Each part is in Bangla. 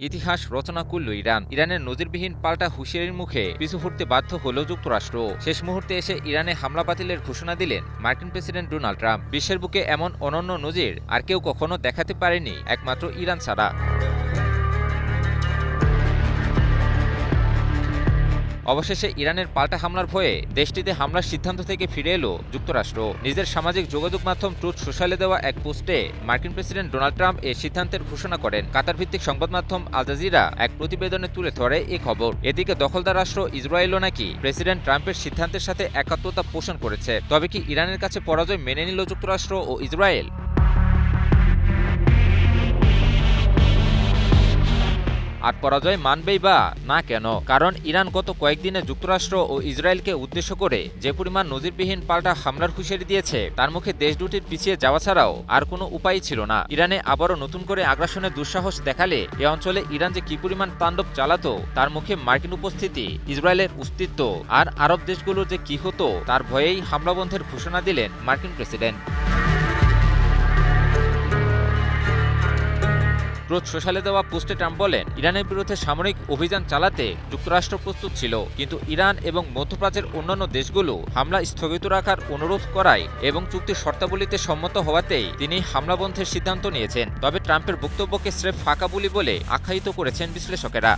ইতিহাস রচনা করল ইরান। ইরানের নজিরবিহীন পাল্টা হুঁশিয়ারির মুখে পিছু হটতে বাধ্য হল যুক্তরাষ্ট্র। শেষ মুহূর্তে এসে ইরানে হামলা বাতিলের ঘোষণা দিলেন মার্কিন প্রেসিডেন্ট ডোনাল্ড ট্রাম্প। বিশ্বের বুকে এমন অনন্য নজির আর কেউ কখনো দেখাতে পারেনি, একমাত্র ইরান ছাড়া। অবশেষে ইরানের পাল্টা হামলার ভয়ে দেশটিতে হামলার সিদ্ধান্ত থেকে ফিরে এলো যুক্তরাষ্ট্র। নিজের সামাজিক যোগাযোগ মাধ্যম ট্রুথ সোশ্যালে দেওয়া এক পোস্টে মার্কিন প্রেসিডেন্ট ডোনাল্ড ট্রাম্প এই সিদ্ধান্তের ঘোষণা করেন। কাতার ভিত্তিক সংবাদ মাধ্যম আল জাজিরা এক প্রতিবেদনে তুলে ধরে এই খবর। এদিকে দখলদার রাষ্ট্র ইসরায়েলও নাকি প্রেসিডেন্ট ট্রাম্পের সিদ্ধান্তের সাথে একাত্মতা পোষণ করেছে। তবে কি ইরানের কাছে পরাজয় মেনে নিল যুক্তরাষ্ট্র ও ইসরায়েল? আর পরাজয় মানবেই বা না কেন? কারণ ইরান গত কয়েকদিনে যুক্তরাষ্ট্র ও ইসরায়েলকে উদ্দেশ্য করে যে পরিমাণ নজিরবিহীন পাল্টা হামলার হুঁশিয়ারি দিয়েছে, তার মুখে দেশ দুটির পিছিয়ে যাওয়া ছাড়াও আর কোনো উপায়ই ছিল না। ইরানে আবারও নতুন করে আগ্রাসনের দুঃসাহস দেখালে এ অঞ্চলে ইরান যে কি পরিমাণ তাণ্ডব চালাতো, তার মুখে মার্কিন উপস্থিতি, ইসরায়েলের অস্তিত্ব আর আরব দেশগুলোর যে কি হতো, তার ভয়েই হামলা বন্ধের ঘোষণা দিলেন মার্কিন প্রেসিডেন্ট। ট্রুথ সোশ্যালে দেওয়া পোস্টে ট্রাম্প বলেন, ইরানের বিরুদ্ধে সামরিক অভিযান চালাতে যুক্তরাষ্ট্র প্রস্তুত ছিল, কিন্তু ইরান এবং মধ্যপ্রাচ্যের অন্যান্য দেশগুলো হামলা স্থগিত রাখার অনুরোধ করায় এবং চুক্তির শর্তাবলীতে সম্মত হওয়াতেই তিনি হামলা বন্ধের সিদ্ধান্ত নিয়েছেন। তবে ট্রাম্পের বক্তব্যকে স্রেফ ফাঁকা বুলি বলে আখ্যায়িত করেছেন বিশ্লেষকেরা।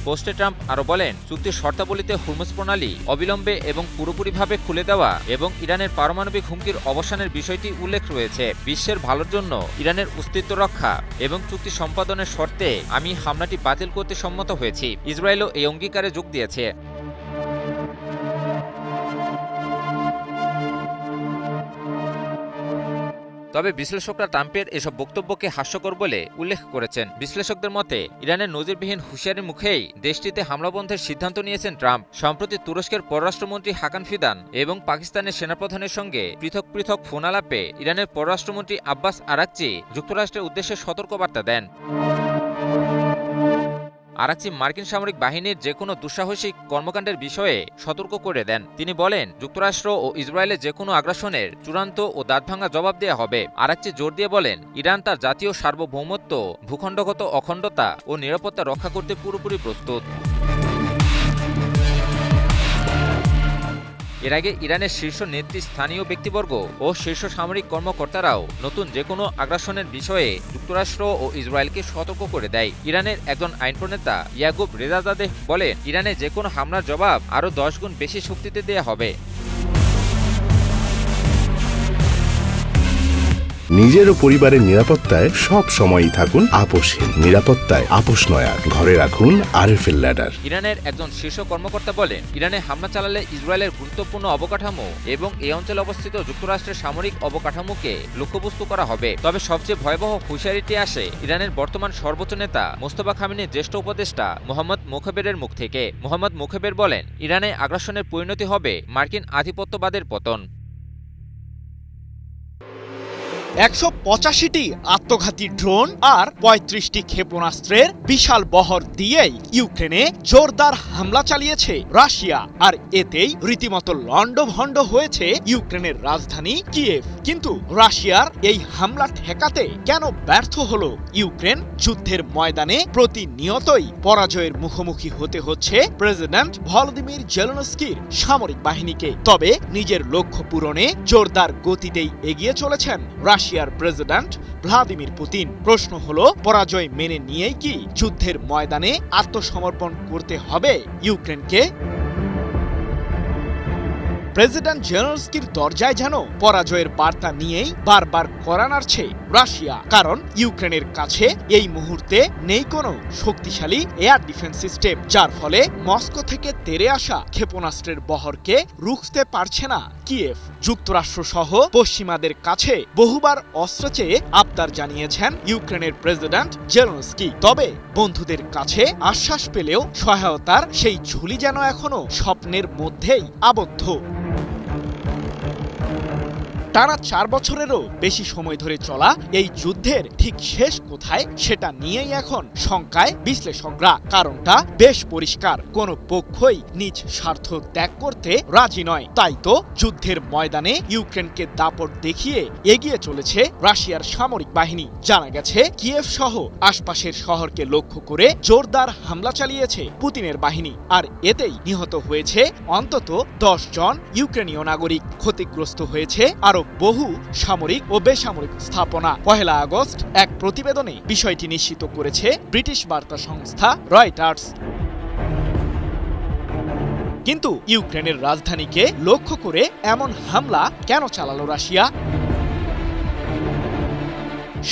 পোস্টে ট্রাম্প আরও বলেন, চুক্তির শর্তাবলীতে হুরমুজ প্রণালী অবিলম্বে এবং পুরোপুরিভাবে খুলে দেওয়া এবং ইরানের পারমাণবিক হুমকির অবসানের বিষয়টি উল্লেখ রয়েছে। বিশ্বের ভালোর জন্য, ইরানের অস্তিত্ব রক্ষা এবং চুক্তি সম্পাদনের শর্তে আমি হামলাটি বাতিল করতে সম্মত হয়েছি। ইসরায়েলও এই অঙ্গীকারে যোগ দিয়েছে। তবে বিশ্লেষকরা ট্রাম্পের এসব বক্তব্যকে হাস্যকর বলে উল্লেখ করেছেন। বিশ্লেষকদের মতে, ইরানের নজিরবিহীন হুঁশিয়ারির মুখেই দেশটিতে হামলা বন্ধের সিদ্ধান্ত নিয়েছেন ট্রাম্প। সম্প্রতি তুরস্কের পররাষ্ট্রমন্ত্রী হাকান ফিদান এবং পাকিস্তানের সেনাপ্রধানের সঙ্গে পৃথক পৃথক ফোন আলাপে ইরানের পররাষ্ট্রমন্ত্রী আব্বাস আরাকচি যুক্তরাষ্ট্রের উদ্দেশ্যে সতর্কবার্তা দেন। আরাকচি মার্কিন সামরিক বাহিনীর যে কোনো দুঃসাহসিক কর্মকাণ্ডের বিষয়ে সতর্ক করে দেন। তিনি বলেন, যুক্তরাষ্ট্র ও ইসরায়েলের যে কোনো আগ্রাসনের চূড়ান্ত ও দাঁতভাঙা জবাব দেওয়া হবে। আরাকচি জোর দিয়ে বলেন, ইরান তার জাতীয় সার্বভৌমত্ব, ভূখণ্ডগত অখণ্ডতা ও নিরাপত্তা রক্ষা করতে পুরোপুরি প্রস্তুত। এর আগে ইরানের শীর্ষ নেতৃস্থানীয় ব্যক্তিবর্গ ও শীর্ষ সামরিক কর্মকর্তারাও নতুন যে কোনো আগ্রাসনের বিষয়ে যুক্তরাষ্ট্র ও ইসরায়েলকে সতর্ক করে দেয়। ইরানের একজন আইন প্রণেতা ইয়াকুব রেজাজাদেহ বলেন, ইরানে যে কোনো হামলার জবাব আরও 10 গুণ বেশি শক্তিতে দেয়া হবে। নিজের ও পরিবারের নিরাপত্তায় সব সময়ই থাকুন আপোষহীন। নিরাপত্তায় আপোষ নয়া, ঘরে রাখুন আরএফএল ল্যাডার। ইরানের একজন শীর্ষ কর্মকর্তা বলেন, ইরানে হামলা চালালে ইসরায়েলের গুরুত্বপূর্ণ অবকাঠামো এবং এই অঞ্চলে অবস্থিত যুক্তরাষ্ট্রের সামরিক অবকাঠামোকে লক্ষ্যবস্তু করা হবে। তবে সবচেয়ে ভয়াবহ হুঁশিয়ারিটি আসে ইরানের বর্তমান সর্বোচ্চ নেতা মোস্তফা খামেনির জ্যেষ্ঠ উপদেষ্টা মোহাম্মদ মোখবেরের মুখ থেকে। মোহাম্মদ মোখবের বলেন, ইরানে আগ্রাসনের পরিণতি হবে মার্কিন আধিপত্যবাদের পতন। ১৮৫টি আত্মঘাতী ড্রোন আর ৩৫টি ক্ষেপণাস্ত্রের বিশাল বহর দিয়েই ইউক্রেনে জোরদার হামলা চালিয়েছে রাশিয়া। আর এতেই রীতিমতো লণ্ডভণ্ড হয়েছে ইউক্রেনের রাজধানী কিয়েভ। কিন্তু রাশিয়ার এই হামলা ঠেকাতে কেন ব্যর্থ হলো ইউক্রেন? যুদ্ধের ময়দানে প্রতিনিয়তই পরাজয়ের মুখোমুখি হতে হচ্ছে প্রেসিডেন্ট ভলোদিমির জেলেনস্কির সামরিক বাহিনীকে। তবে নিজের লক্ষ্য পূরণে জোরদার গতিতেই এগিয়ে চলেছেন রাশিয়ার প্রেসিডেন্ট ভ্লাদিমির পুতিন। প্রশ্ন হলো, পরাজয় মেনে নিয়েই কি যুদ্ধের ময়দানে আত্মসমর্পণ করতে হবে ইউক্রেনকে? প্রেসিডেন্ট জেলেনস্কির দরজায় যেন পরাজয়ের বার্তা নিয়েই বারবার কড়া নাড়ছে রাশিয়া। কারণ ইউক্রেনের কাছে এই মুহূর্তে নেই কোনো শক্তিশালী এয়ার ডিফেন্স সিস্টেম, যার ফলে মস্কো থেকে তেড়ে আসা ক্ষেপণাস্ত্রের বহরকে রুখতে পারছে না কিয়েভ। যুক্তরাষ্ট্র সহ পশ্চিমাদের কাছে বহুবার অস্ত্র চেয়ে আবদার জানিয়েছেন ইউক্রেনের প্রেসিডেন্ট জেলেনস্কি। তবে বন্ধুদের কাছে আশ্বাস পেলেও সহায়তার সেই ঝুলি যেন এখনো স্বপ্নের মধ্যেই আবদ্ধ। টানা 4 বছরেরও বেশি সময় ধরে চলা এই যুদ্ধের ঠিক শেষ কোথায় সেটা নিয়েই এখন শঙ্কায় বিশ্লেষকরা। কারণটা বেশ পরিষ্কার, কোনো পক্ষই নিজ স্বার্থ ত্যাগ করতে রাজি নয়। তাই তো যুদ্ধের ময়দানে ইউক্রেনকে দাপট দেখিয়ে এগিয়ে চলেছে রাশিয়ার সামরিক বাহিনী। জানা গেছে কিয়েভ সহ আশপাশের শহরকে লক্ষ্য করে জোরদার হামলা চালিয়েছে পুতিনের বাহিনী, আর এতেই নিহত হয়েছে অন্তত 10 জন ইউক্রেনীয় নাগরিক। ক্ষতিগ্রস্ত হয়েছে আরো বহু সামরিক ও বেসামরিক স্থাপনা। 1 আগস্ট এক প্রতিবেদনে বিষয়টি নিশ্চিত করেছে ব্রিটিশ বার্তা সংস্থা রয়টার্স। কিন্তু ইউক্রেনের রাজধানীকে লক্ষ্য করে এমন হামলা কেন চালালো রাশিয়া?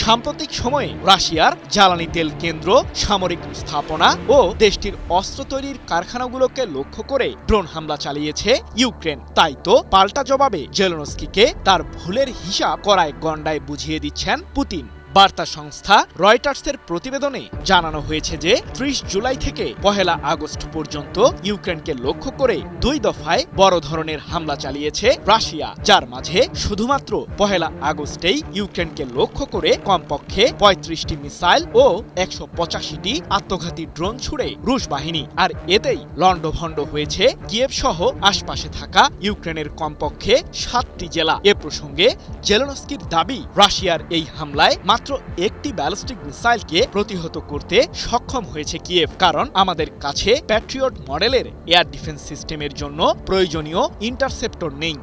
সাম্প্রতিক সময়ে রাশিয়ার জ্বালানি তেল কেন্দ্র, সামরিক স্থাপনা ও দেশটির অস্ত্র তৈরির কারখানাগুলোকে লক্ষ্য করে ড্রোন হামলা চালিয়েছে ইউক্রেন। তাই তো পাল্টা জবাবে জেলেনস্কিকে তার ভুলের হিসাব কড়ায় গণ্ডায় বুঝিয়ে দিচ্ছেন পুতিন। বার্তা সংস্থা রয়টার্সের প্রতিবেদনে জানানো হয়েছে যে 30 জুলাই থেকে 1 আগস্ট পর্যন্ত ইউক্রেনকে লক্ষ্য করে 2 দফায় বড় ধরনের হামলা চালিয়েছে রাশিয়া, যার মাঝে শুধুমাত্র 1 আগস্টেই ইউক্রেনকে লক্ষ্য করে কমপক্ষে 35টি মিসাইল ও 185টি আত্মঘাতী ড্রোন ছুড়ে রুশ বাহিনী। আর এতেই লণ্ডভণ্ড হয়েছে কিয়েভ সহ আশপাশে থাকা ইউক্রেনের কমপক্ষে 7টি জেলা। এ প্রসঙ্গে জেলেনস্কির দাবি, রাশিয়ার এই হামলায় মাত্র একটি ব্যালিস্টিক মিসাইলকে প্রতিহত করতে সক্ষম হয়েছে কিয়েভ, কারণ আমাদের কাছে প্যাট্রিয়ট মডেলের এয়ার ডিফেন্স সিস্টেমের জন্য প্রয়োজনীয় ইন্টারসেপ্টর নেই।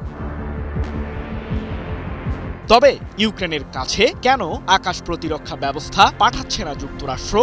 তবে ইউক্রেনের কাছে কেন আকাশ প্রতিরক্ষা ব্যবস্থা পাঠাচ্ছে না যুক্তরাষ্ট্র?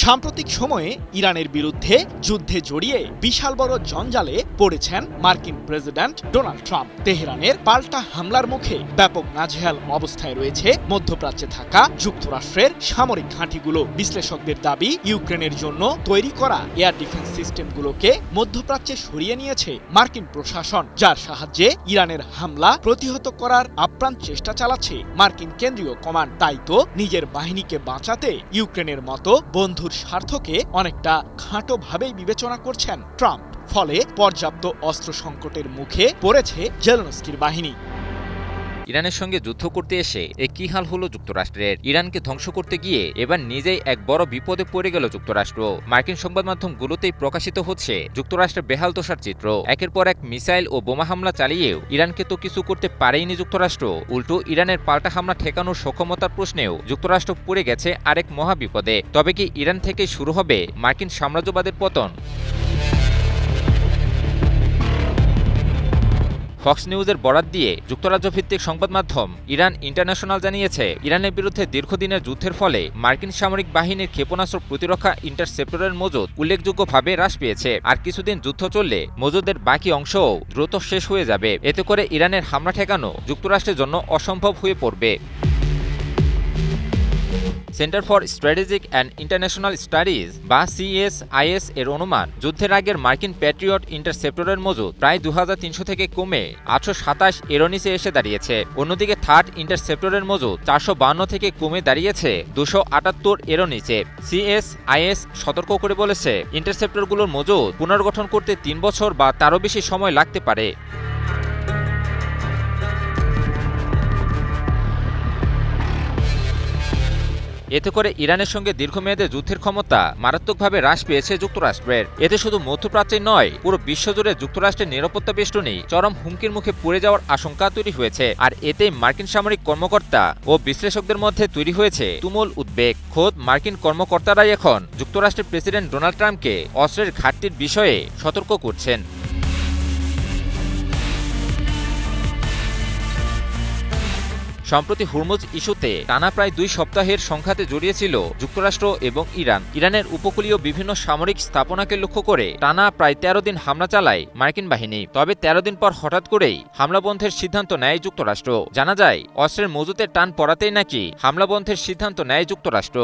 সাম্প্রতিক সময়ে ইরানের বিরুদ্ধে যুদ্ধে জড়িয়ে বিশাল বড় জঞ্জালে পড়েছেন মার্কিন প্রেসিডেন্ট ডোনাল্ড ট্রাম্প। তেহরানের পাল্টা হামলার মুখে ব্যাপক নাজেহাল অবস্থায় রয়েছে মধ্যপ্রাচ্যে থাকা যুক্তরাষ্ট্রের সামরিক ঘাঁটিগুলো। বিশ্লেষকদের দাবি, ইউক্রেনের জন্য তৈরি করা এয়ার ডিফেন্স সিস্টেমগুলোকে মধ্যপ্রাচ্যে সরিয়ে নিয়েছে মার্কিন প্রশাসন, যার সাহায্যে ইরানের হামলা প্রতিহত করার আপ্রাণ চেষ্টা চালাচ্ছে মার্কিন কেন্দ্রীয় কমান্ড। তাই তো নিজের বাহিনীকে বাঁচাতে ইউক্রেনের মতো বন্ধুর স্বার্থকে অনেকটা খাঁটোভাবেই বিবেচনা করছেন ট্রাম্প। ফলে পর্যাপ্ত অস্ত্র সংকটের মুখে পড়েছে জেলেনস্কির বাহিনী। ইরানের সঙ্গে যুদ্ধ করতে এসে কি হাল হলো যুক্তরাষ্ট্রের? ইরানকে ধ্বংস করতে গিয়ে এবার নিজেই এক বড় বিপদে পড়ে গেল যুক্তরাষ্ট্র। মার্কিন সংবাদ মাধ্যমগুলোতেই প্রকাশিত হচ্ছে যুক্তরাষ্ট্রের বেহাল দশার চিত্র। একের পর এক মিসাইল ও বোমা হামলা চালিয়েও ইরানকে তো কিছু করতে পারেইনি যুক্তরাষ্ট্র, উল্টো ইরানের পাল্টা হামলা ঠেকানোর সক্ষমতার প্রশ্নেও যুক্তরাষ্ট্র পড়ে গেছে আরেক মহাবিপদে। তবে কি ইরান থেকে শুরু হবে মার্কিন সাম্রাজ্যবাদের পতন? ফক্স নিউজের বরাত দিয়ে যুক্তরাজ্য ভিত্তিক সংবাদ মাধ্যম ইরান ইন্টারন্যাশনাল জানিয়েছে, ইরানের বিরুদ্ধে দীর্ঘদিনের যুদ্ধের ফলে মার্কিন সামরিক বাহিনীর ক্ষেপণাস্ত্র প্রতিরক্ষা ইন্টারসেপ্টরের মজুদ উল্লেখযোগ্যভাবে হ্রাস পেয়েছে। আর কিছুদিন যুদ্ধ চললে মজুদের বাকি অংশও দ্রুত শেষ হয়ে যাবে। এতে করে ইরানের হামলা ঠেকানো যুক্তরাষ্ট্রের জন্য অসম্ভব হয়ে পড়বে। Centre for strategic and international studies বা CSIS এর অনুমান, যুদ্ধের আগের মার্কিন প্যাট্রিয়ট ইন্টারসেপ্টরের মজুদ প্রায় 2300 থেকে কমে 827 এর নিচে এসে দাঁড়িয়েছে। অন্যদিকে থার্ড ইন্টারসেপ্টরের মজুদ 452 থেকে কমে দাঁড়িয়েছে 278 এর নিচে। CSIS সতর্ক করে বলেছে, ইন্টারসেপ্টরগুলোর মজুদ পুনর্গঠন করতে 3 বছর বা তারও বেশি সময় লাগতে পারে। এতে করে ইরানের সঙ্গে দীর্ঘমেয়াদে যুদ্ধের ক্ষমতা মারাত্মকভাবে হ্রাস পেয়েছে যুক্তরাষ্ট্রের। এতে শুধু মধ্যপ্রাচ্যে নয়, পুরো বিশ্বজুড়ে যুক্তরাষ্ট্রের নিরাপত্তা বেষ্টনী চরম হুমকির মুখে পড়ে যাওয়ার আশঙ্কা তৈরি হয়েছে। আর এতেই মার্কিন সামরিক কর্মকর্তা ও বিশ্লেষকদের মধ্যে তৈরি হয়েছে তুমুল উদ্বেগ। খোদ মার্কিন কর্মকর্তারাই এখন যুক্তরাষ্ট্রের প্রেসিডেন্ট ডোনাল্ড ট্রাম্পকে অস্ত্রের ঘাটতির বিষয়ে সতর্ক করছেন। সম্প্রতি হুরমুজ ইস্যুতে টানা প্রায় 2 সপ্তাহের সংঘাতে জড়িয়েছিল যুক্তরাষ্ট্র এবং ইরান। ইরানের উপকূলীয় বিভিন্ন সামরিক স্থাপনাকে লক্ষ্য করে টানা প্রায় 13 দিন হামলা চালায় মার্কিন বাহিনী। তবে 13 দিন পর হঠাৎ করেই হামলা বন্ধের সিদ্ধান্ত নেয় যুক্তরাষ্ট্র। জানা যায়, অস্ত্রের মজুতের টান পড়াতেই নাকি হামলা বন্ধের সিদ্ধান্ত নেয় যুক্তরাষ্ট্র।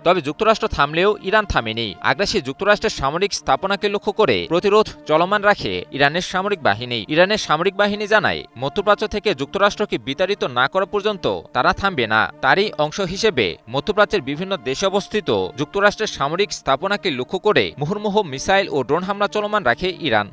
তবে যুক্তরাষ্ট্র থামলেও ইরান থামেনি। আগ্রাসী যুক্তরাষ্ট্রের সামরিক স্থাপনাকে লক্ষ্য করে প্রতিরোধ চলমান রাখে ইরানের সামরিক বাহিনী। ইরানের সামরিক বাহিনী জানায়, মধ্যপ্রাচ্য থেকে যুক্তরাষ্ট্রকে বিতাড়িত না করা পর্যন্ত তারা থামবে না। তারই অংশ হিসেবে মধ্যপ্রাচ্যের বিভিন্ন দেশে অবস্থিত যুক্তরাষ্ট্রের সামরিক স্থাপনাকে লক্ষ্য করে মুহুর্মুহু মিসাইল ও ড্রোন হামলা চলমান রাখে ইরান।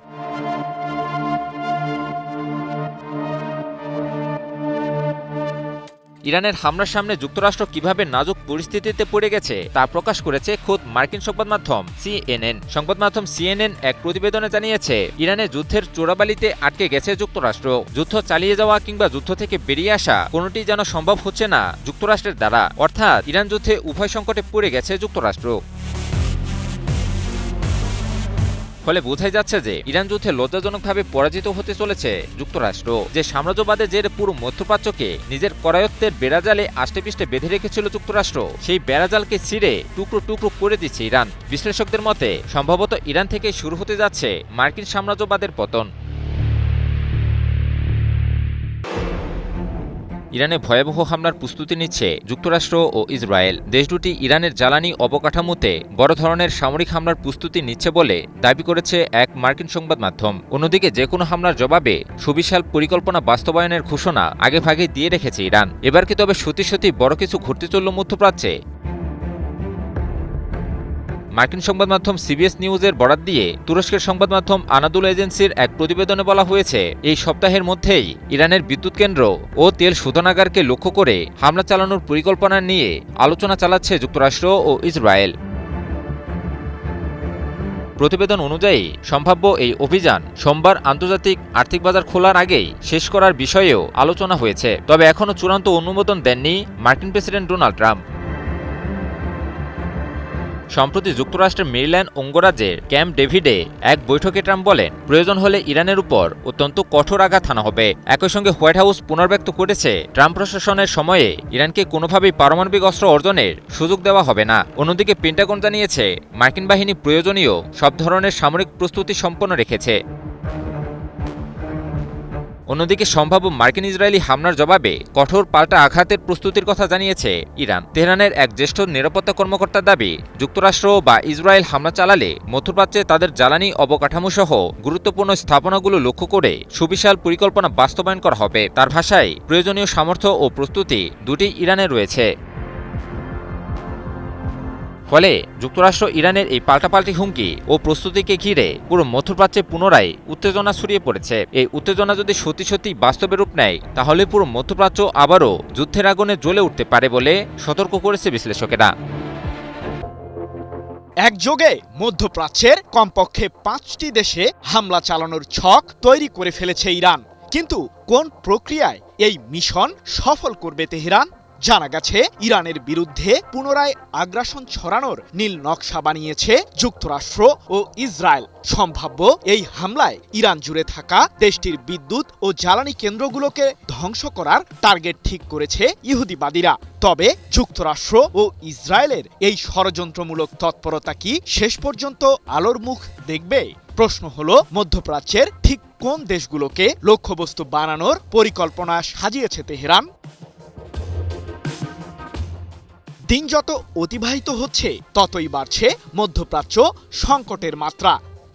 ইরানের হামলার সামনে যুক্তরাষ্ট্র কিভাবে নাজুক পরিস্থিতিতে পড়ে গেছে তা প্রকাশ করেছে খোদ মার্কিন সংবাদ মাধ্যম CNN। সংবাদ মাধ্যম CNN এক প্রতিবেদনে জানিয়েছে, ইরানের যুদ্ধের চোরাবালিতে আটকে গেছে যুক্তরাষ্ট্র। যুদ্ধ চালিয়ে যাওয়া কিংবা যুদ্ধ থেকে বেরিয়ে আসা কোনোটি যেন সম্ভব হচ্ছে না যুক্তরাষ্ট্রের দ্বারা। অর্থাৎ ইরান যুদ্ধে উভয় সংকটে পড়ে গেছে যুক্তরাষ্ট্র। ফলে বোঝাই যাচ্ছে যে ইরান যুদ্ধে লজ্জাজনকভাবে পরাজিত হতে চলেছে যুক্তরাষ্ট্র, যে সাম্রাজ্যবাদের জেরে পুরো মধ্যপ্রাচ্যকে নিজের করায়ত্তের বেড়াজালে আষ্টেপৃষ্ঠে বেঁধে রেখেছিল যুক্তরাষ্ট্র, সেই বেড়াজালকে ছিঁড়ে টুকরো টুকরো করে দিচ্ছে ইরান। বিশ্লেষকদের মতে সম্ভবত ইরান থেকে শুরু হতে যাচ্ছে মার্কিন সাম্রাজ্যবাদের পতন। ইরানে ভয়াবহ হামলার প্রস্তুতি নিচ্ছে যুক্তরাষ্ট্র ও ইসরায়েল। দেশ দুটি ইরানের জ্বালানি অবকাঠামোতে বড় ধরনের সামরিক হামলার প্রস্তুতি নিচ্ছে বলে দাবি করেছে এক মার্কিন সংবাদ মাধ্যম। অন্যদিকে যে কোনো হামলার জবাবে সুবিশাল পরিকল্পনা বাস্তবায়নের ঘোষণা আগেভাগে দিয়ে রেখেছে ইরান। এবার কি তবে সত্যি সত্যি বড় কিছু ঘটতে চলল মধ্যপ্রাচ্যে? মার্কিন সংবাদ মাধ্যম CBS নিউজের বরাত দিয়ে তুরস্কের সংবাদ মাধ্যম আনাদুল এজেন্সির এক প্রতিবেদনে বলা হয়েছে, এই সপ্তাহের মধ্যেই ইরানের বিদ্যুৎ কেন্দ্র ও তেল শোধনাগারকে লক্ষ্য করে হামলা চালানোর পরিকল্পনা নিয়ে আলোচনা চালাচ্ছে যুক্তরাষ্ট্র ও ইসরায়েল। প্রতিবেদন অনুযায়ী সম্ভাব্য এই অভিযান সোমবার আন্তর্জাতিক আর্থিক বাজার খোলার আগেই শেষ করার বিষয়েও আলোচনা হয়েছে। তবে এখনও চূড়ান্ত অনুমোদন দেননি মার্কিন প্রেসিডেন্ট ডোনাল্ড ট্রাম্প। সম্প্রতি যুক্তরাষ্ট্রের মেরিল্যান্ড অঙ্গরাজ্যের ক্যাম্প ডেভিডে এক বৈঠকে ট্রাম্প বলেন, প্রয়োজন হলে ইরানের উপর অত্যন্ত কঠোর আঘাত হানা হবে। একই সঙ্গে হোয়াইট হাউস পুনর্ব্যক্ত করেছে, ট্রাম্প প্রশাসনের সময়ে ইরানকে কোনোভাবেই পারমাণবিক অস্ত্র অর্জনের সুযোগ দেওয়া হবে না। অন্যদিকে পেন্টাগন জানিয়েছে, মার্কিন বাহিনী প্রয়োজনীয় সব ধরনের সামরিক প্রস্তুতি সম্পন্ন রেখেছে। অন্যদিকে সম্ভাব্য মার্কিন ইসরায়েলি হামলার জবাবে কঠোর পাল্টা আঘাতের প্রস্তুতির কথা জানিয়েছে ইরান। তেহরানের এক জ্যেষ্ঠ নিরাপত্তা কর্মকর্তার দাবি, যুক্তরাষ্ট্র বা ইসরায়েল হামলা চালালে মধ্যপ্রাচ্যে তাদের জ্বালানি অবকাঠামো সহ গুরুত্বপূর্ণ স্থাপনাগুলো লক্ষ্য করে সুবিশাল পরিকল্পনা বাস্তবায়ন করা হবে। তার ভাষায়, প্রয়োজনীয় সামর্থ্য ও প্রস্তুতি দুটি ইরানে রয়েছে। ফলে যুক্তরাষ্ট্র ইরানের এই পাল্টাপাল্টি হুমকি ও প্রস্তুতিকে ঘিরে পুরো মধ্যপ্রাচ্যে পুনরায় উত্তেজনা ছড়িয়ে পড়েছে। এই উত্তেজনা যদি সত্যি সত্যি বাস্তবে রূপ নেয়, তাহলে পুরো মধ্যপ্রাচ্য আবারও যুদ্ধের আগুনে জ্বলে উঠতে পারে বলে সতর্ক করেছে বিশ্লেষকেরা। একযোগে মধ্যপ্রাচ্যের কমপক্ষে 5টি দেশে হামলা চালানোর ছক তৈরি করে ফেলেছে ইরান। কিন্তু কোন প্রক্রিয়ায় এই মিশন সফল করবে তেহরান? জানা গেছে, ইরানের বিরুদ্ধে পুনরায় আগ্রাসন ছড়ানোর নীল নকশা বানিয়েছে যুক্তরাষ্ট্র ও ইসরায়েল। সম্ভাব্য এই হামলায় ইরান জুড়ে থাকা দেশটির বিদ্যুৎ ও জ্বালানি কেন্দ্রগুলোকে ধ্বংস করার টার্গেট ঠিক করেছে ইহুদিবাদীরা। তবে যুক্তরাষ্ট্র ও ইসরায়েলের এই ষড়যন্ত্রমূলক তৎপরতা কি শেষ পর্যন্ত আলোর মুখ দেখবে? প্রশ্ন হলো, মধ্যপ্রাচ্যের ঠিক কোন দেশগুলোকে লক্ষ্যবস্তু বানানোর পরিকল্পনা সাজিয়েছে তেহরান? দিন যত অতিবাহিত হচ্ছে, ততই বাড়ছে মধ্যপ্রাচ্য সংকটের মাত্রা।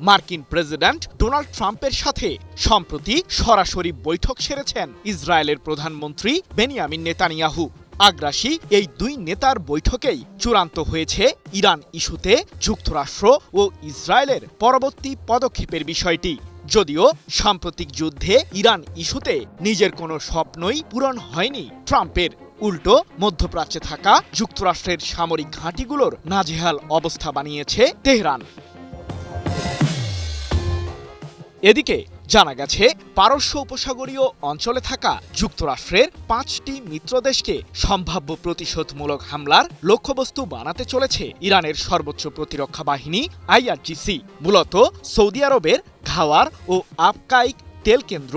মার্কিন প্রেসিডেন্ট ডোনাল্ড ট্রাম্পের সাথে সম্প্রতি সরাসরি বৈঠক সেরেছেন ইসরায়েলের প্রধানমন্ত্রী বেনিয়ামিন নেতানিয়াহু। আগ্রাসী এই দুই নেতার বৈঠকেই চূড়ান্ত হয়েছে ইরান ইস্যুতে যুক্তরাষ্ট্র ও ইসরায়েলের পরবর্তী পদক্ষেপের বিষয়টি। যদিও সাম্প্রতিক যুদ্ধে ইরান ইস্যুতে নিজের কোনো স্বপ্নই পূরণ হয়নি ট্রাম্পের। উল্টো মধ্যপ্রাচ্যে থাকা যুক্তরাষ্ট্রের সামরিক ঘাঁটিগুলোর নাজেহাল অবস্থা বানিয়েছে তেহরান। এদিকে জানা গেছে, পারস্য উপসাগরীয় অঞ্চলে থাকা যুক্তরাষ্ট্রের 5টি মিত্রদেশকে সম্ভাব্য প্রতিশোধমূলক হামলার লক্ষ্যবস্তু বানাতে চলেছে ইরানের সর্বোচ্চ প্রতিরক্ষা বাহিনী IRGC। মূলত সৌদি আরবের ঘাওয়ার ও আবকাইক তেল কেন্দ্র,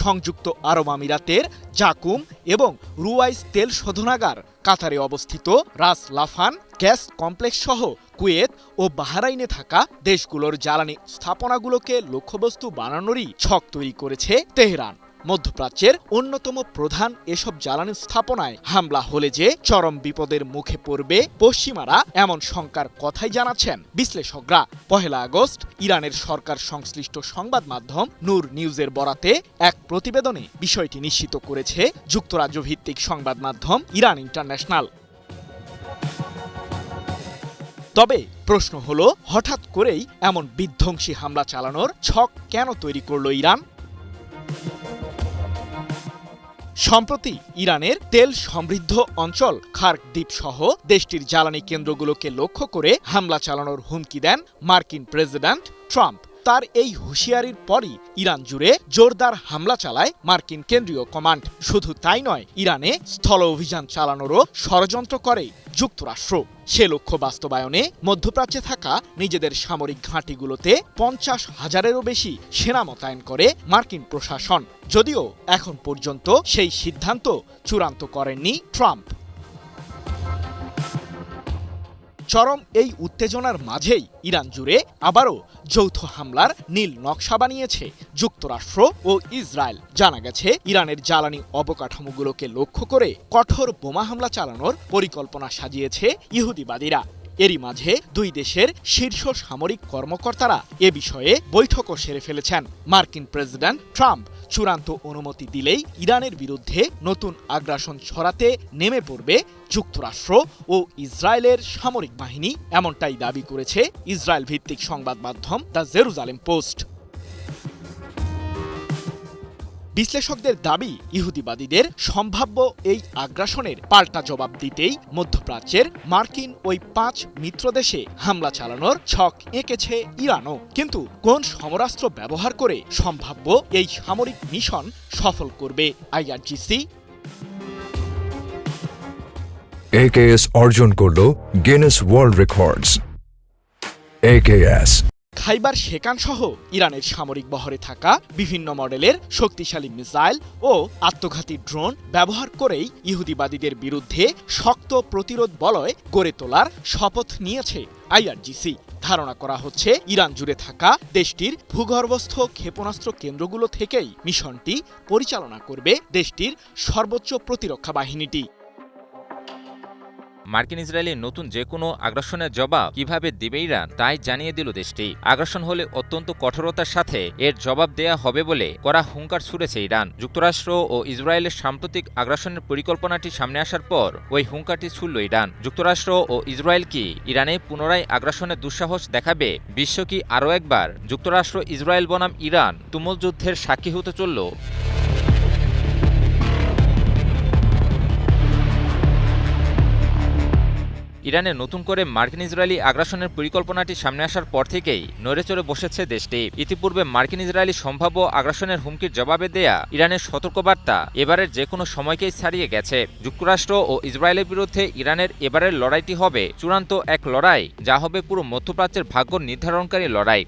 সংযুক্ত আরব আমিরাতের জাকুম এবং রুয়াইস তেল শোধনাগার, কাতারে অবস্থিত রাস লাফান গ্যাস কমপ্লেক্স সহ কুয়েত ও বাহরাইনে থাকা দেশগুলোর জ্বালানি স্থাপনাগুলোকে লক্ষ্যবস্তু বানানোরই ছক তৈরি করেছে তেহরান। মধ্যপ্রাচ্যের অন্যতম প্রধান এসব জ্বালানি স্থাপনায় হামলা হলে যে চরম বিপদের মুখে পড়বে পশ্চিমারা এমন শঙ্কার কথাই জানাচ্ছেন বিশ্লেষকরা। 1 আগস্ট ইরানের সরকার সংশ্লিষ্ট সংবাদ মাধ্যম নূর নিউজের বরাতে এক প্রতিবেদনে বিষয়টি নিশ্চিত করেছে যুক্তরাজ্য ভিত্তিক সংবাদ মাধ্যম ইরান ইন্টারন্যাশনাল। তবে প্রশ্ন হলো, হঠাৎ করেই এমন বিধ্বংসী হামলা চালানোর ছক কেন তৈরি করল ইরান? সম্প্রতি ইরানের তেল সমৃদ্ধ অঞ্চল খার্ক দ্বীপ সহ দেশটির জ্বালানি কেন্দ্রগুলোকে লক্ষ্য করে হামলা চালানোর হুমকি দেন মার্কিন প্রেসিডেন্ট ট্রাম্প। তার এই হুঁশিয়ারির পরই ইরান জুড়ে জোরদার হামলা চালায় মার্কিন কেন্দ্রীয় কমান্ড। শুধু তাই নয়, ইরানে স্থল অভিযান চালানোরও ষড়যন্ত্র করে যুক্তরাষ্ট্র। সে লক্ষ্য বাস্তবায়নে মধ্যপ্রাচ্যে থাকা নিজেদের সামরিক ঘাঁটিগুলোতে 50,000-এরও বেশি সেনা মোতায়েন করে মার্কিন প্রশাসন। যদিও এখন পর্যন্ত সেই সিদ্ধান্ত চূড়ান্ত করেননি ট্রাম্প। চরম এই উত্তেজনার মাঝেই ইরান জুড়ে আবারও যৌথ হামলার নীল নকশা বানিয়েছে যুক্তরাষ্ট্র ও ইসরায়েল। জানা গেছে, ইরানের জ্বালানি অবকাঠামোগুলোকে লক্ষ্য করে কঠোর বোমা হামলা চালানোর পরিকল্পনা সাজিয়েছে ইহুদিবাদীরা। এরই মাঝে দুই দেশের শীর্ষ সামরিক কর্মকর্তারা এ বিষয়ে বৈঠকও সেরে ফেলেছেন। মার্কিন প্রেসিডেন্ট ট্রাম্প চূড়ান্ত অনুমতি দিলেই ইরানের বিরুদ্ধে নতুন আগ্রাসন ছড়াতে নেমে পড়বে যুক্তরাষ্ট্র ও ইসরায়েলের সামরিক বাহিনী, এমনটাই দাবি করেছে ইসরায়েল ভিত্তিক সংবাদ মাধ্যম দ্য জেরুজালেম পোস্ট। বিশ্লেষকদের দাবি, ইহুদিবাদীদের সম্ভাব্য এই আগ্রাসনের পাল্টা জবাব দিতেই মধ্যপ্রাচ্যের মার্কিন ওই 5 মিত্রদেশে হামলা চালানোর ছক এঁকেছে ইরানও। কিন্তু কোন সমরাস্ত্র ব্যবহার করে সম্ভাব্য এই সামরিক মিশন সফল করবে আইআরজিসি? AKS অর্জন করল গিনেস ওয়ার্ল্ড রেকর্ডস। AKS খাইবার শেকান সহ ইরানের সামরিক বহরে থাকা বিভিন্ন মডেলের শক্তিশালী মিসাইল ও আত্মঘাতী ড্রোন ব্যবহার করেই ইহুদিবাদীদের বিরুদ্ধে শক্ত প্রতিরোধ বলয় গড়ে তোলার শপথ নিয়েছে আইআরজিসি। ধারণা করা হচ্ছে, ইরান জুড়ে থাকা দেশটির ভূগর্ভস্থ ক্ষেপণাস্ত্র কেন্দ্রগুলো থেকেই মিশনটি পরিচালনা করবে দেশটির সর্বোচ্চ প্রতিরক্ষা বাহিনীটি। মার্কিন ইসরায়েলের নতুন যে কোনো আগ্রাসনের জবাব কিভাবে দিবে ইরান তাই জানিয়ে দিল দেশটি। আগ্রাসন হলে অত্যন্ত কঠোরতার সাথে এর জবাব দেয়া হবে বলে কড়া হুঙ্কার ছুড়েছে ইরান। যুক্তরাষ্ট্র ও ইসরায়েলের সাম্প্রতিক আগ্রাসনের পরিকল্পনাটি সামনে আসার পর ওই হুঙ্কারটি ছুড়ল ইরান। যুক্তরাষ্ট্র ও ইসরায়েল কি ইরানে পুনরায় আগ্রাসনের দুঃসাহস দেখাবে? বিশ্ব কি আরও একবার যুক্তরাষ্ট্র ইসরায়েল বনাম ইরান তুমুল যুদ্ধের সাক্ষী হতে চলল? ইরানে নতুন করে মার্কিন ইসরায়েলি আগ্রাসনের পরিকল্পনাটি সামনে আসার পর থেকেই নড়েচড়ে বসেছে দেশটি। ইতিপূর্বে মার্কিন ইসরায়েলি সম্ভাব্য আগ্রাসনের হুমকির জবাবে দেয়া ইরানের সতর্কবার্তা এবারের যে কোনো সময়কেই ছাড়িয়ে গেছে। যুক্তরাষ্ট্র ও ইসরায়েলের বিরুদ্ধে ইরানের এবারের লড়াইটি হবে চূড়ান্ত এক লড়াই, যা হবে পুরো মধ্যপ্রাচ্যের ভাগ্য নির্ধারণকারী লড়াই।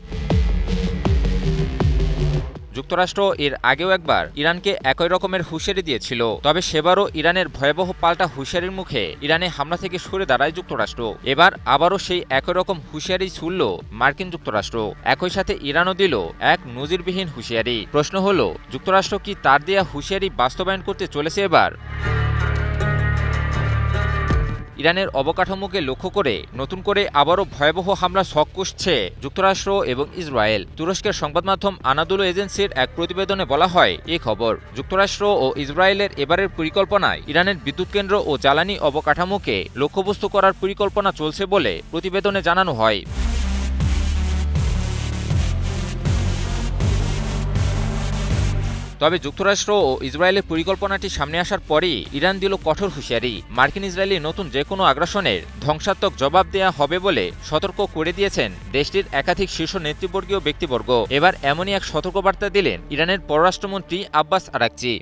যুক্তরাষ্ট্র এর আগেও একবার ইরানকে একই রকমের হুঁশিয়ারি দিয়েছিল, তবে সেবারও ইরানের ভয়াবহ পাল্টা হুঁশিয়ারির মুখে ইরানে হামলা থেকে সরে দাঁড়ায় যুক্তরাষ্ট্র। এবার আবারও সেই একই রকম হুঁশিয়ারি ছুড়ল মার্কিন যুক্তরাষ্ট্র। একই সাথে ইরানও দিল এক নজিরবিহীন হুঁশিয়ারি। প্রশ্ন হলো, যুক্তরাষ্ট্র কি তার দেয়া হুঁশিয়ারি বাস্তবায়ন করতে চলেছে এবার? ইরানের অবকাঠামোকে লক্ষ্য করে নতুন করে আবারও ভয়াবহ হামলা ছক কষছে যুক্তরাষ্ট্র এবং ইসরায়েল। তুরস্কের সংবাদ মাধ্যম আনাদোলু এজেন্সির এক প্রতিবেদনে বলা হয় এই খবর। যুক্তরাষ্ট্র ও ইসরায়েলের এবারের পরিকল্পনায় ইরানের বিদ্যুৎ কেন্দ্র ও জ্বালানি অবকাঠামোকে লক্ষ্যবস্তু করার পরিকল্পনা চলছে বলে প্রতিবেদনে জানানো হয়। তবে যুক্তরাষ্ট্র ও ইসরায়েলের পরিকল্পনাটি সামনে আসার পরই ইরান দিল কঠোর হুঁশিয়ারি। মার্কিন ইসরায়েলি নতুন যে কোনো আগ্রাসনের ধ্বংসাত্মক জবাব দেয়া হবে বলে সতর্ক করে দিয়েছেন দেশটির একাধিক শীর্ষ নেতৃবর্গীয় ব্যক্তিবর্গ। এবার এমনই এক সতর্কবার্তা দিলেন ইরানের পররাষ্ট্রমন্ত্রী আব্বাস আরাকচি।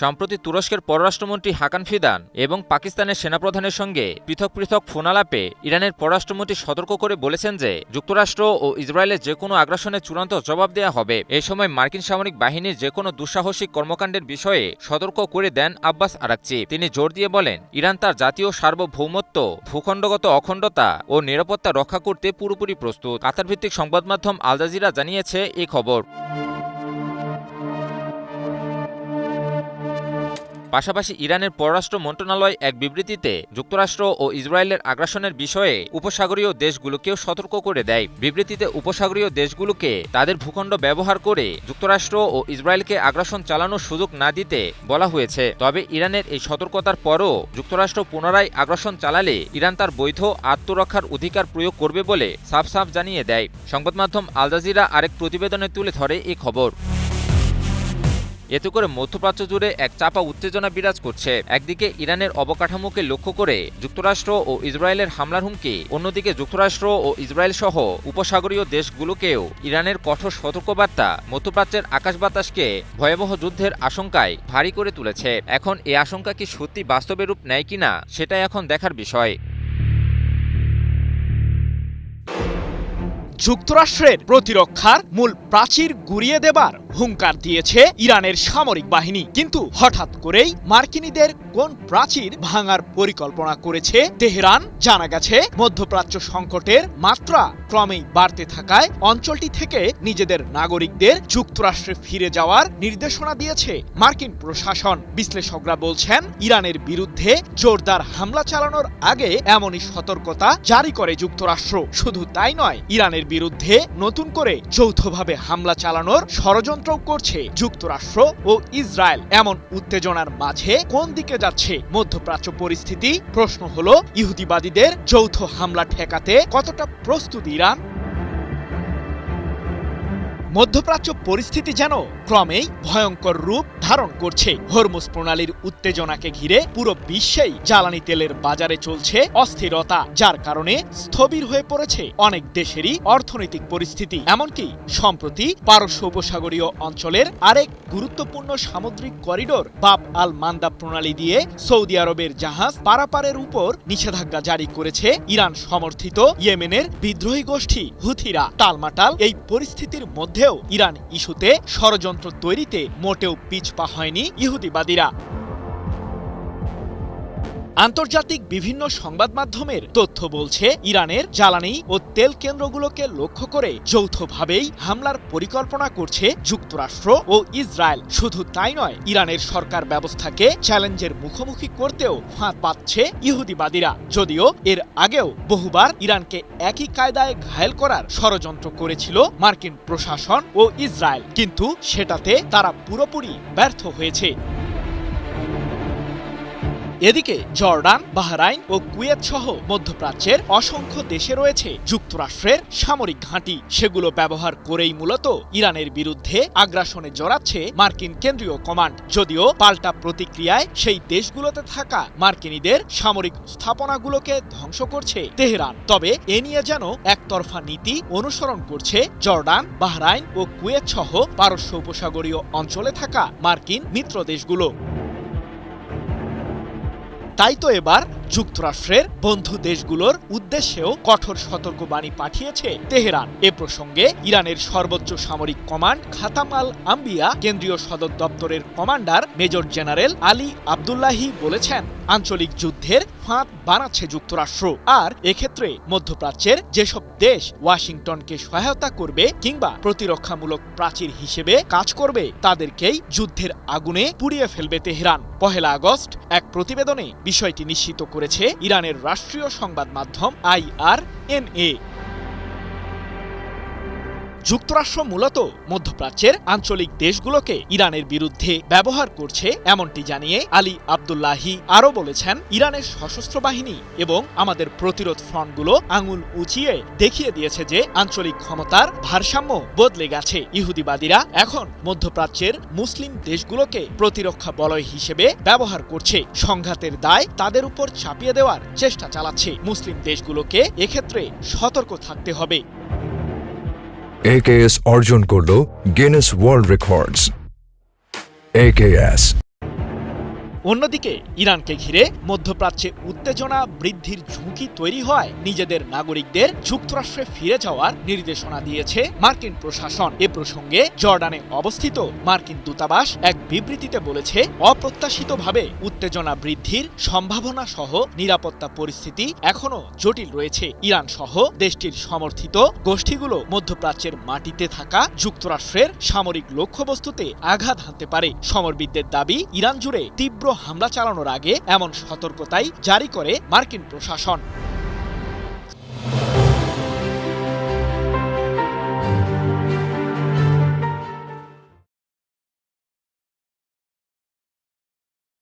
সম্প্রতি তুরস্কের পররাষ্ট্রমন্ত্রী হাকান ফিদান এবং পাকিস্তানের সেনাপ্রধানের সঙ্গে পৃথক পৃথক ফোনালাপে ইরানের পররাষ্ট্রমন্ত্রী সতর্ক করে বলেছেন যে যুক্তরাষ্ট্র ও ইসরায়েলের যে কোনো আগ্রাসনের চূড়ান্ত জবাব দেওয়া হবে। এ সময় মার্কিন সামরিক বাহিনীর যে কোনো দুঃসাহসিক কর্মকাণ্ডের বিষয়ে সতর্ক করে দেন আব্বাস আরাকচি। তিনি জোর দিয়ে বলেন, ইরান তার জাতীয় সার্বভৌমত্ব, ভূখণ্ডগত অখণ্ডতা ও নিরাপত্তা রক্ষা করতে পুরোপুরি প্রস্তুত। কাতার ভিত্তিক সংবাদ মাধ্যম আল জাজিরা জানিয়েছে এই খবর। পাশাপাশি ইরানের পররাষ্ট্র মন্ত্রণালয় এক বিবৃতিতে যুক্তরাষ্ট্র ও ইসরায়েলের আগ্রাসনের বিষয়ে উপসাগরীয় দেশগুলোকেও সতর্ক করে দেয়। বিবৃতিতে উপসাগরীয় দেশগুলোকে তাদের ভূখণ্ড ব্যবহার করে যুক্তরাষ্ট্র ও ইসরায়েলকে আগ্রাসন চালানোর সুযোগ না দিতে বলা হয়েছে। তবে ইরানের এই সতর্কতার পরও যুক্তরাষ্ট্র পুনরায় আগ্রাসন চালালে ইরান তার বৈধ আত্মরক্ষার অধিকার প্রয়োগ করবে বলে সাফ সাফ জানিয়ে দেয়। সংবাদ মাধ্যম আল জাজিরা আরেক প্রতিবেদনে তুলে ধরে এই খবর। এতে করে মধ্যপ্রাচ্য জুড়ে এক চাপা উত্তেজনা বিরাজ করছে। একদিকে ইরানের অবকাঠামোকে লক্ষ্য করে যুক্তরাষ্ট্র ও ইসরায়েলের হামলার হুমকি, অন্যদিকে যুক্তরাষ্ট্র ও ইসরায়েল সহ উপসাগরীয় দেশগুলোকেও ইরানের কঠোর সতর্কবার্তা মধ্যপ্রাচ্যের আকাশ বাতাসকে ভয়াবহ যুদ্ধের আশঙ্কায় ভারী করে তুলেছে। এখন এই আশঙ্কা কি সত্যি বাস্তবে রূপ নেয় কিনা সেটাই এখন দেখার বিষয়। যুক্তরাষ্ট্রের প্রতিরক্ষার মূল প্রাচীর গুঁড়িয়ে দেবার হুঙ্কার দিয়েছে ইরানের সামরিক বাহিনী। কিন্তু হঠাৎ করেই মার্কিনীদের কোন প্রাচীর ভাঙার পরিকল্পনা করেছে তেহরান? জানা গেছে মধ্যপ্রাচ্য সংকটের মাত্রা ক্রমেই বাড়তে থাকায় অঞ্চলটি থেকে নিজেদের নাগরিকদের যুক্তরাষ্ট্রে ফিরে যাওয়ার নির্দেশনা দিয়েছে মার্কিন প্রশাসন। বিশ্লেষকরা বলছেন, ইরানের বিরুদ্ধে জোরদার হামলা চালানোর আগে এমনই সতর্কতা জারি করে যুক্তরাষ্ট্র। শুধু তাই নয়, ইরানের বিরুদ্ধে নতুন করে যৌথভাবে হামলা চালানোর ষড়যন্ত্র করছে যুক্তরাষ্ট্র ও ইসরায়েল। এমন উত্তেজনার মাঝে কোন দিকে যাচ্ছে মধ্যপ্রাচ্য পরিস্থিতি? প্রশ্ন হলো, ইহুদিবাদীদের যৌথ হামলা ঠেকাতে কতটা প্রস্তুত ইরান? মধ্যপ্রাচ্য পরিস্থিতি যেন ক্রমেই ভয়ঙ্কর রূপ ধারণ করছে। হরমুজ প্রণালীর উত্তেজনাকে ঘিরে পুরো বিশ্বেই জ্বালানি তেলের বাজারে চলছে অস্থিরতা, যার কারণে স্থবির হয়ে পড়েছে অনেক দেশেরই অর্থনৈতিক পরিস্থিতি। এমনকি সম্প্রতি পারস্য উপসাগরীয় অঞ্চলের আরেক গুরুত্বপূর্ণ সামুদ্রিক করিডোর বাব আল মান্দাব প্রণালী দিয়ে সৌদি আরবের জাহাজ পারাপারের উপর নিষেধাজ্ঞা জারি করেছে ইরান সমর্থিত ইয়েমেনের বিদ্রোহী গোষ্ঠী হুথিরা। টালমাটাল এই পরিস্থিতির মধ্যেও ইরান ইস্যুতে ষড়যন্ত্র তৈরিতে মোটেও পিছপা হয়নি ইহুদিবাদীরা। আন্তর্জাতিক বিভিন্ন সংবাদ মাধ্যমের তথ্য বলছে, ইরানের জ্বালানি ও তেল কেন্দ্রগুলোকে লক্ষ্য করে যৌথভাবেই হামলার পরিকল্পনা করছে যুক্তরাষ্ট্র ও ইসরায়েল। শুধু তাই নয়, ইরানের সরকার ব্যবস্থাকে চ্যালেঞ্জের মুখোমুখি করতেও ফাঁদ পাতছে ইহুদিবাদীরা। যদিও এর আগেও বহুবার ইরানকে একই কায়দায় ঘায়েল করার ষড়যন্ত্র করেছিল মার্কিন প্রশাসন ও ইসরায়েল, কিন্তু সেটাতে তারা পুরোপুরি ব্যর্থ হয়েছে। এদিকে জর্ডান, বাহরাইন ও কুয়েত সহ মধ্যপ্রাচ্যের অসংখ্য দেশে রয়েছে যুক্তরাষ্ট্রের সামরিক ঘাঁটি। সেগুলো ব্যবহার করেই মূলত ইরানের বিরুদ্ধে আগ্রাসনে জড়াচ্ছে মার্কিন কেন্দ্রীয় কমান্ড। যদিও পাল্টা প্রতিক্রিয়ায় সেই দেশগুলোতে থাকা মার্কিনীদের সামরিক স্থাপনাগুলোকে ধ্বংস করছে তেহরান। তবে এ নিয়ে যেন একতরফা নীতি অনুসরণ করছে জর্ডান, বাহরাইন ও কুয়েত সহ পারস্য উপসাগরীয় অঞ্চলে থাকা মার্কিন মিত্র দেশগুলো। তাই তো এবার যুক্তরাষ্ট্রের বন্ধু দেশগুলোর উদ্দেশ্যেও কঠোর সতর্কবাণী পাঠিয়েছে তেহরান। এ প্রসঙ্গে ইরানের সর্বোচ্চ সামরিক কমান্ড খাতাম আল আম্বিয়া কেন্দ্রীয় সদর দপ্তরের commander major general Ali Abdullahi বলেছেন, আঞ্চলিক যুদ্ধের ফাঁদ বানাচ্ছে যুক্তরাষ্ট্র। আর এক্ষেত্রে মধ্যপ্রাচ্যের যেসব দেশ ওয়াশিংটনকে সহায়তা করবে কিংবা প্রতিরক্ষামূলক প্রাচীর হিসেবে কাজ করবে, তাদেরকেই যুদ্ধের আগুনে পুড়িয়ে ফেলবে তেহরান। ১ আগস্ট এক প্রতিবেদনে বিষয়টি নিশ্চিত করেছে ইরানের রাষ্ট্রীয় সংবাদ মাধ্যম IRNA। যুক্তরাষ্ট্র মূলত মধ্যপ্রাচ্যের আঞ্চলিক দেশগুলোকে ইরানের বিরুদ্ধে ব্যবহার করছে, এমনটি জানিয়ে আলী আবদুল্লাহি আরও বলেছেন, ইরানের সশস্ত্র বাহিনী এবং আমাদের প্রতিরোধ ফ্রন্টগুলো আঙুল উঁচিয়ে দেখিয়ে দিয়েছে যে আঞ্চলিক ক্ষমতার ভারসাম্য বদলে গেছে। ইহুদিবাদীরা এখন মধ্যপ্রাচ্যের মুসলিম দেশগুলোকে প্রতিরক্ষা বলয় হিসেবে ব্যবহার করছে। সংঘাতের দায় তাদের উপর চাপিয়ে দেওয়ার চেষ্টা চালাচ্ছে। মুসলিম দেশগুলোকে এক্ষেত্রে সতর্ক থাকতে হবে। AKS অর্জন করল গিনেস ওয়ার্ল্ড রেকর্ডস। AKS অন্যদিকে ইরানকে ঘিরে মধ্যপ্রাচ্যে উত্তেজনা বৃদ্ধির ঝুঁকি তৈরি হয় নিজেদের নাগরিকদের যুক্তরাষ্ট্রে ফিরে যাওয়ার নির্দেশনা দিয়েছে মার্কিন প্রশাসন। এ প্রসঙ্গে জর্ডানে অবস্থিত মার্কিন দূতাবাস এক বিবৃতিতে বলেছে, অপ্রত্যাশিতভাবে উত্তেজনা বৃদ্ধির সম্ভাবনা সহ নিরাপত্তা পরিস্থিতি এখনো জটিল রয়েছে। ইরান সহ দেশটির সমর্থিত গোষ্ঠীগুলো মধ্যপ্রাচ্যের মাটিতে থাকা যুক্তরাষ্ট্রের সামরিক লক্ষ্যবস্তুতে আঘাত হানতে পারে। সমরবিদদের দাবি, ইরান জুড়ে তীব্র হামলা চালানোর আগে এমন সতর্কতাই জারি করে মার্কিন প্রশাসন।